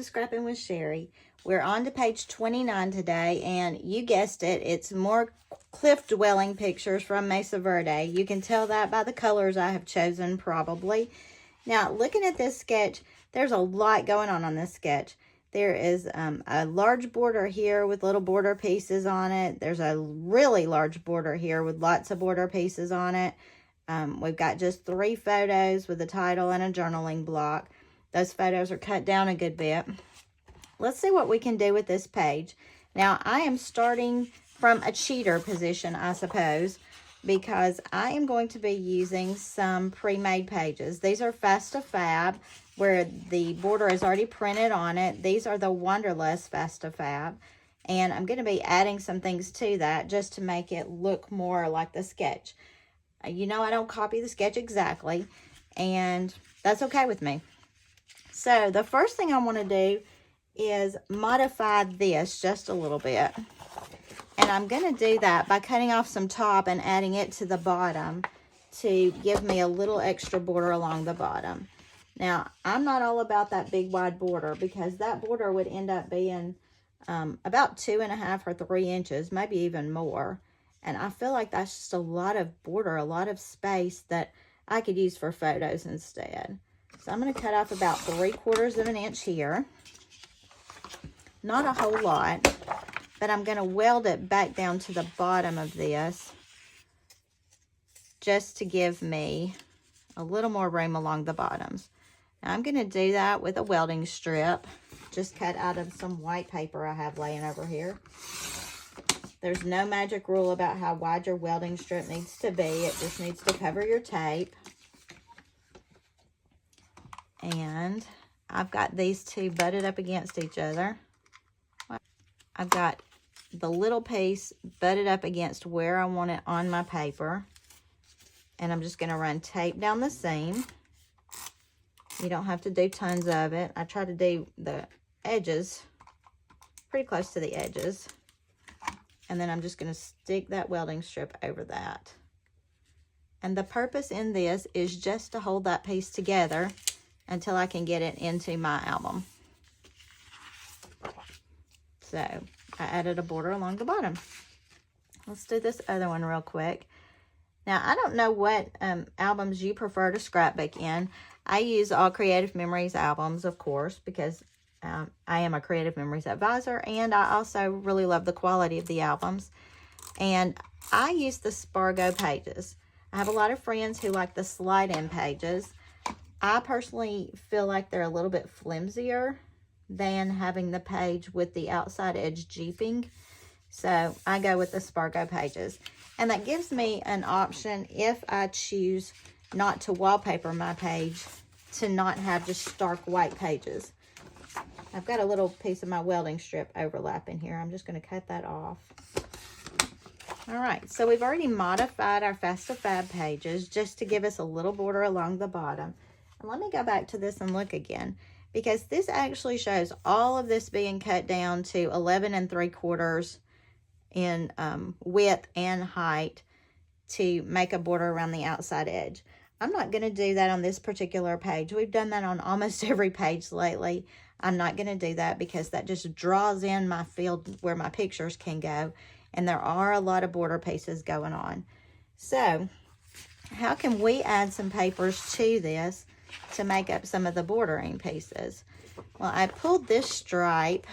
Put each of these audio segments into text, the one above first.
to Scrappin with Sheri. We're on to page 29 today, and you guessed it, it's more cliff dwelling pictures from Mesa Verde. You can tell that by the colors I have chosen, probably. Now, looking at this sketch, there's a lot going on this sketch. There is a large border here with little border pieces on it. There's a really large border here with lots of border pieces on it. We've got just 3 photos with a title and a journaling block. Those photos are cut down a good bit. Let's see what we can do with this page. Now, I am starting from a cheater position, I suppose, because I am going to be using some pre-made pages. These are Fast to Fab, where the border is already printed on it. These are the Wanderlust Fast to Fab, and I'm going to be adding some things to that just to make it look more like the sketch. You know, I don't copy the sketch exactly, and that's okay with me. So the first thing I want to do is modify this just a little bit. And I'm going to do that by cutting off some top and adding it to the bottom to give me a little extra border along the bottom. Now, I'm not all about that big wide border, because that border would end up being about 2.5 or 3 inches, maybe even more. And I feel like that's just a lot of border, a lot of space that I could use for photos instead. So I'm going to cut off about 3/4 of an inch here. Not a whole lot, but I'm going to weld it back down to the bottom of this just to give me a little more room along the bottoms. Now I'm going to do that with a welding strip, just cut out of some white paper I have laying over here. There's no magic rule about how wide your welding strip needs to be. It just needs to cover your tape. And I've got these two butted up against each other. I've got the little piece butted up against where I want it on my paper. And I'm just going to run tape down the seam. You don't have to do tons of it. I try to do the edges, pretty close to the edges. And then I'm just going to stick that welding strip over that. And the purpose in this is just to hold that piece together until I can get it into my album. So I added a border along the bottom. Let's do this other one real quick. Now, I don't know what albums you prefer to scrapbook in. I use all Creative Memories albums, of course, because I am a Creative Memories advisor, and I also really love the quality of the albums. And I use the Spargo pages. I have a lot of friends who like the slide-in pages. I personally feel like they're a little bit flimsier than having the page with the outside edge jeeping. So I go with the Spargo pages. And that gives me an option, if I choose not to wallpaper my page, to not have just stark white pages. I've got a little piece of my welding strip overlapping here. I'm just going to cut that off. All right, so we've already modified our Fast to Fab pages just to give us a little border along the bottom. And let me go back to this and look again, because this actually shows all of this being cut down to 11 3/4 in width and height to make a border around the outside edge. I'm not going to do that on this particular page. We've done that on almost every page lately. I'm not going to do that because that just draws in my field where my pictures can go. And there are a lot of border pieces going on. So how can we add some papers to this to make up some of the bordering pieces? Well, I pulled this stripe,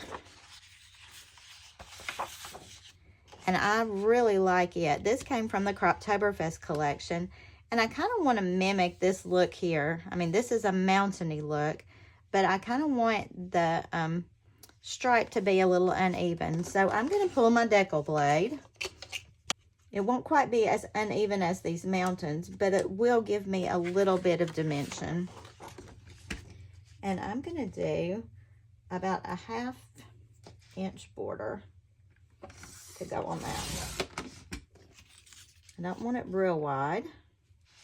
and I really like it. This came from the Croptoberfest collection, and I kind of want to mimic this look here. I mean, this is a mountainy look, but I kind of want the stripe to be a little uneven. So I'm going to pull my decal blade. It won't quite be as uneven as these mountains, but it will give me a little bit of dimension. And I'm going to do about a 1/2 inch border to go on that. I don't want it real wide.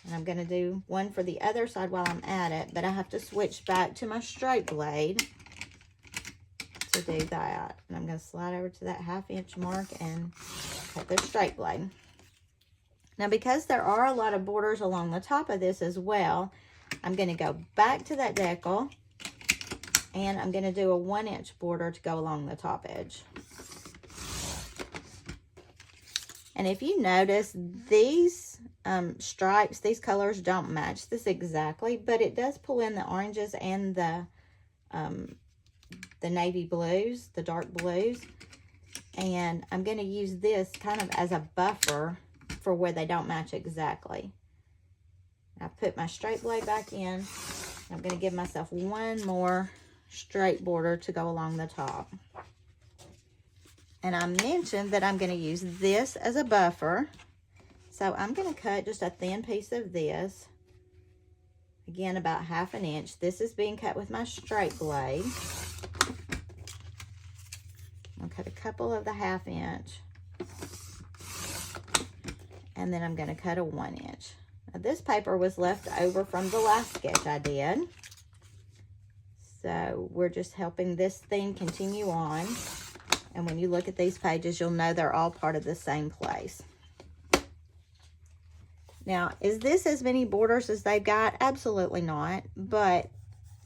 And I'm going to do one for the other side while I'm at it, but I have to switch back to my straight blade to do that. And I'm going to slide over to that 1/2 inch mark and cut the straight blade. Now, because there are a lot of borders along the top of this as well, I'm going to go back to that decal And I'm going to do a 1-inch border to go along the top edge. And if you notice, these stripes, these colors don't match this exactly, but it does pull in the oranges and the navy blues, the dark blues. And I'm going to use this kind of as a buffer for where they don't match exactly. I put my straight blade back in. I'm going to give myself one more straight border to go along the top. And I mentioned that I'm going to use this as a buffer. So I'm going to cut just a thin piece of this. Again, about 1/2 inch. This is being cut with my straight blade. I'll cut a couple of the 1/2 inch. And then I'm going to cut a 1 inch. Now, this paper was left over from the last sketch I did. So we're just helping this theme continue on. And when you look at these pages, you'll know they're all part of the same place. Now, is this as many borders as they've got? Absolutely not. But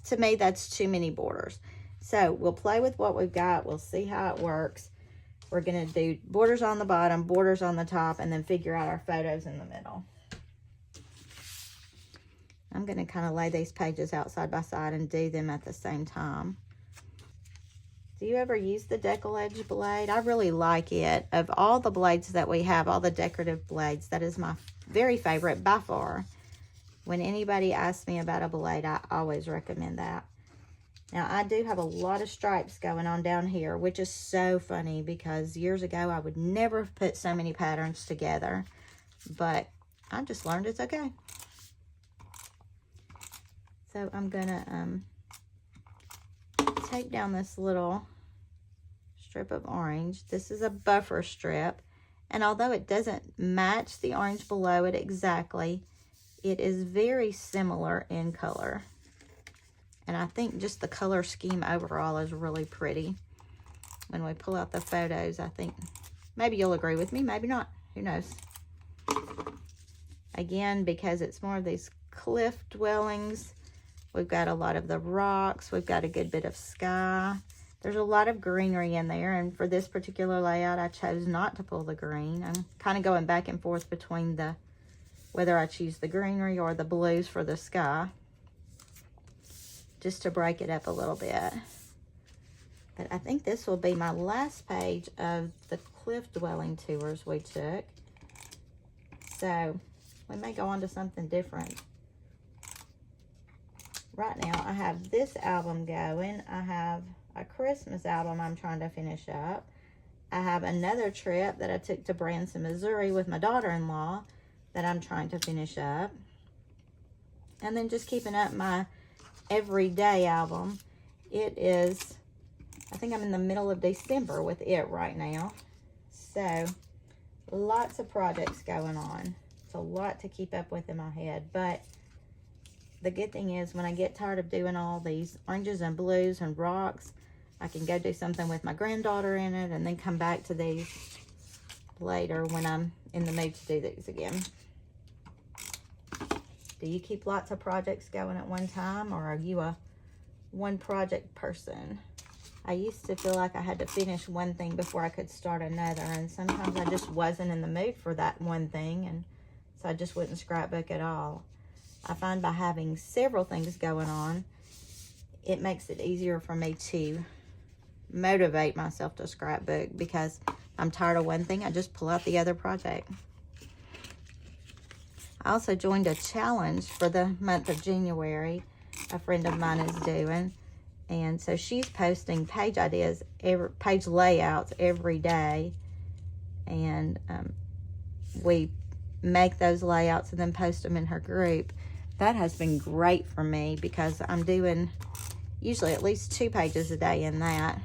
to me, that's too many borders. So we'll play with what we've got. We'll see how it works. We're going to do borders on the bottom, borders on the top, and then figure out our photos in the middle. I'm going to kind of lay these pages out side by side and do them at the same time. Do you ever use the decollage blade? I really like it. Of all the blades that we have, all the decorative blades, that is my very favorite by far. When anybody asks me about a blade, I always recommend that. Now, I do have a lot of stripes going on down here, which is so funny because years ago, I would never have put so many patterns together. But I just learned it's okay. So I'm gonna take down this little strip of orange. This is a buffer strip, and although it doesn't match the orange below it exactly, it is very similar in color. And I think just the color scheme overall is really pretty. When we pull out the photos, I think maybe you'll agree with me, maybe not, who knows. Again, because it's more of these cliff dwellings, we've got a lot of the rocks. We've got a good bit of sky. There's a lot of greenery in there. And for this particular layout, I chose not to pull the green. I'm kind of going back and forth between whether I choose the greenery or the blues for the sky, just to break it up a little bit. But I think this will be my last page of the cliff dwelling tours we took. So we may go on to something different. Right now, I have this album going. I have a Christmas album I'm trying to finish up. I have another trip that I took to Branson, Missouri with my daughter-in-law that I'm trying to finish up. And then just keeping up my everyday album. It is, I think I'm in the middle of December with it right now. So, lots of projects going on. It's a lot to keep up with in my head, but the good thing is when I get tired of doing all these oranges and blues and rocks, I can go do something with my granddaughter in it and then come back to these later when I'm in the mood to do these again. Do you keep lots of projects going at one time, or are you a one project person? I used to feel like I had to finish one thing before I could start another, and sometimes I just wasn't in the mood for that one thing, and so I just wouldn't scrapbook at all. I find by having several things going on, it makes it easier for me to motivate myself to scrapbook, because I'm tired of one thing, I just pull out the other project. I also joined a challenge for the month of January a friend of mine is doing, and so she's posting page ideas, page layouts every day, and we make those layouts and then post them in her group. That has been great for me because I'm doing usually at least 2 pages a day in that.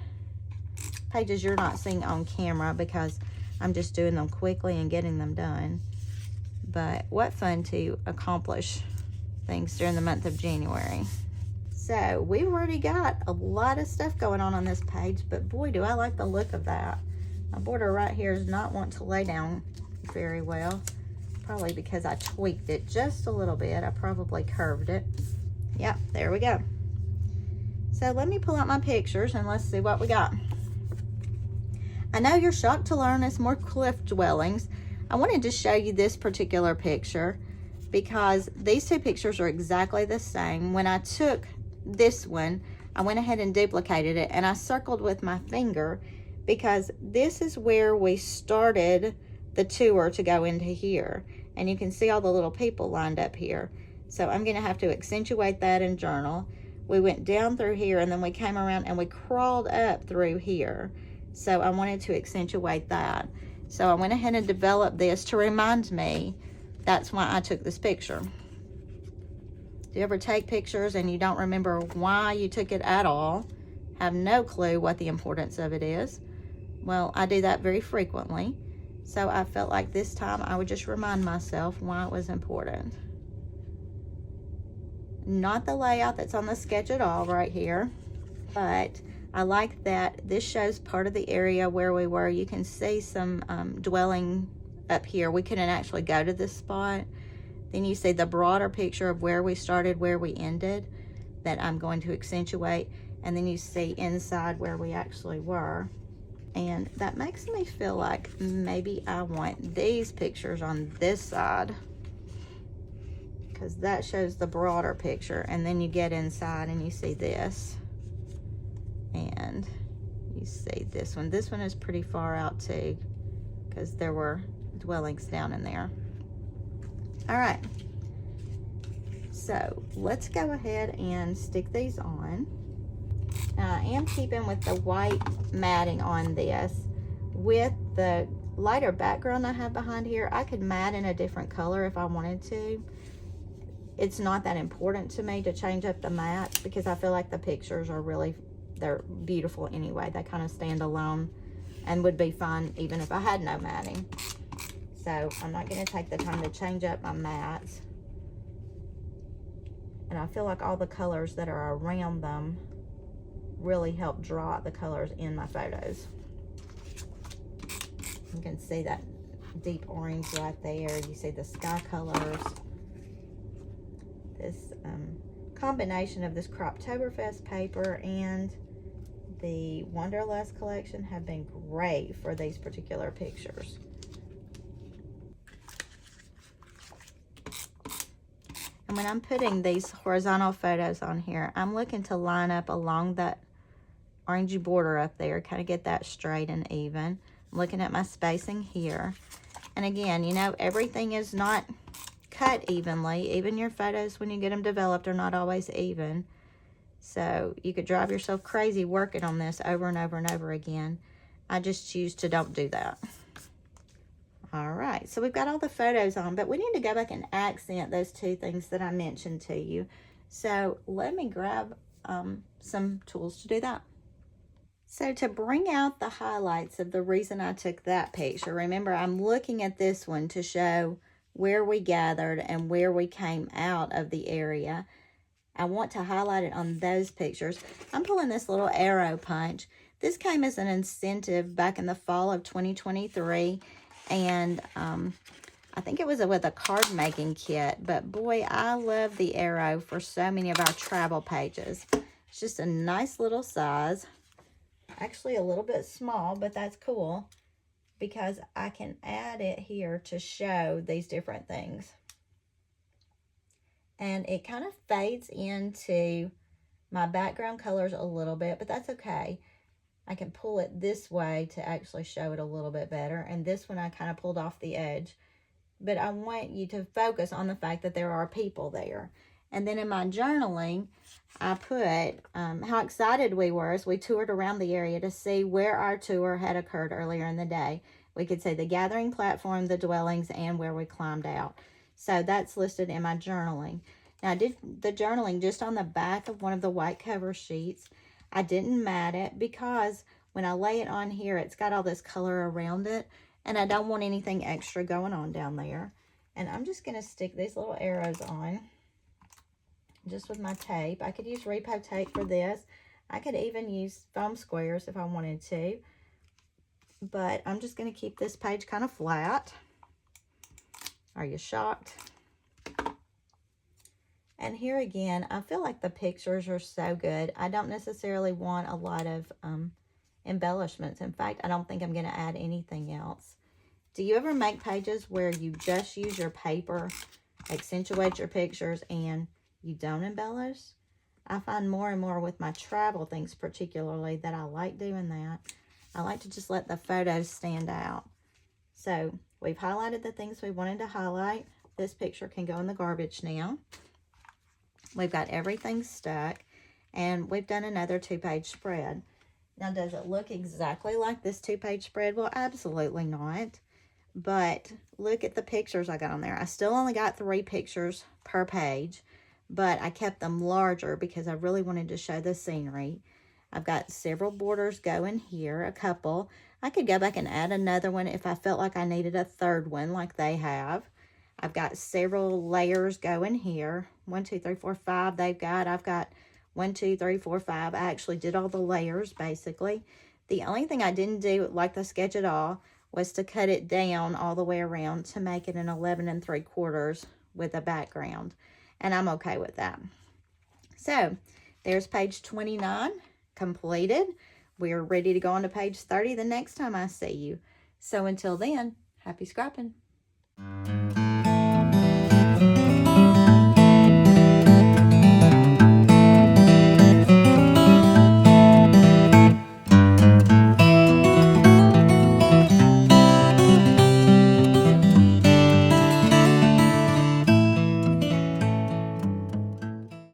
Pages you're not seeing on camera because I'm just doing them quickly and getting them done. But what fun to accomplish things during the month of January. So we've already got a lot of stuff going on this page, but boy, do I like the look of that. My border right here does not want to lay down very well. Probably because I tweaked it just a little bit. I probably curved it. Yep, there we go. So So let me pull out my pictures and let's see what we got. I know you're shocked to learn it's more cliff dwellings. I wanted to show you this particular picture because these two pictures are exactly the same. When I took this one, I went ahead and duplicated it, and I circled with my finger because this is where we started the tour to go into here. And you can see all the little people lined up here. So I'm going to have to accentuate that in journal. We went down through here, and then we came around and we crawled up through here. So I wanted to accentuate that. So I went ahead and developed this to remind me that's why I took this picture. Do you ever take pictures and you don't remember why you took it at all? Have no clue what the importance of it is? Well, I do that very frequently. So I felt like this time I would just remind myself why it was important. Not the layout that's on the sketch at all right here, but I like that this shows part of the area where we were. You can see some dwelling up here. We couldn't actually go to this spot. Then you see the broader picture of where we started, where we ended, that I'm going to accentuate. And then you see inside where we actually were. And that makes me feel like maybe I want these pictures on this side, because that shows the broader picture. And then you get inside and you see this. And you see this one. This one is pretty far out too, because there were dwellings down in there. All right, so let's go ahead and stick these on. Now, I am keeping with the white matting on this. With the lighter background I have behind here, I could matte in a different color if I wanted to. It's not that important to me to change up the matte because I feel like the pictures are really, they're beautiful anyway. They kind of stand alone and would be fine even if I had no matting. So I'm not going to take the time to change up my mattes. And I feel like all the colors that are around them really help draw out the colors in my photos. You can see that deep orange right there. You see the sky colors. This combination of this Croptoberfest paper and the Wanderlust collection have been great for these particular pictures. And when I'm putting these horizontal photos on here, I'm looking to line up along that orangey border up there, kind of get that straight and even. I'm looking at my spacing here. And again, you know, everything is not cut evenly. Even your photos, when you get them developed, are not always even. So you could drive yourself crazy working on this over and over and over again. I just choose to don't do that. All right, so we've got all the photos on, but we need to go back and accent those two things that I mentioned to you. So let me grab some tools to do that. So to bring out the highlights of the reason I took that picture, remember I'm looking at this one to show where we gathered and where we came out of the area. I want to highlight it on those pictures. I'm pulling this little arrow punch. This came as an incentive back in the fall of 2023. And I think it was with a card making kit, but boy, I love the arrow for so many of our travel pages. It's just a nice little size, actually a little bit small, but that's cool because I can add it here to show these different things. And it kind of fades into my background colors a little bit, but that's okay. I can pull it this way to actually show it a little bit better. And this one I kind of pulled off the edge. But I want you to focus on the fact that there are people there. And then in my journaling, I put how excited we were as we toured around the area to see where our tour had occurred earlier in the day. We could see the gathering platform, the dwellings, and where we climbed out. So that's listed in my journaling. Now I did the journaling just on the back of one of the white cover sheets. I didn't mat it because when I lay it on here, it's got all this color around it, and I don't want anything extra going on down there. And I'm just going to stick these little arrows on just with my tape. I could use repo tape for this. I could even use foam squares if I wanted to, but I'm just going to keep this page kind of flat. Are you shocked? And here again, I feel like the pictures are so good. I don't necessarily want a lot of embellishments. In fact, I don't think I'm going to add anything else. Do you ever make pages where you just use your paper, accentuate your pictures, and you don't embellish? I find more and more with my travel things particularly that I like doing that. I like to just let the photos stand out. So we've highlighted the things we wanted to highlight. This picture can go in the garbage now. We've got everything stuck, and we've done another 2-page spread. Now, does it look exactly like this 2-page spread? Well, absolutely not. But look at the pictures I got on there. I still only got 3 pictures per page, but I kept them larger because I really wanted to show the scenery. I've got several borders going here, a couple. I could go back and add another one if I felt like I needed a third one like they have. I've got several layers going here. 1, 2, 3, 4, 5 they've got. I've got 1, 2, 3, 4, 5. I actually did all the layers basically. The only thing I didn't do like the sketch at all was to cut it down all the way around to make it an 11 3/4 with a background. And I'm okay with that. So there's page 29 completed. We're ready to go on to page 30 the next time I see you. So until then, happy scrapping.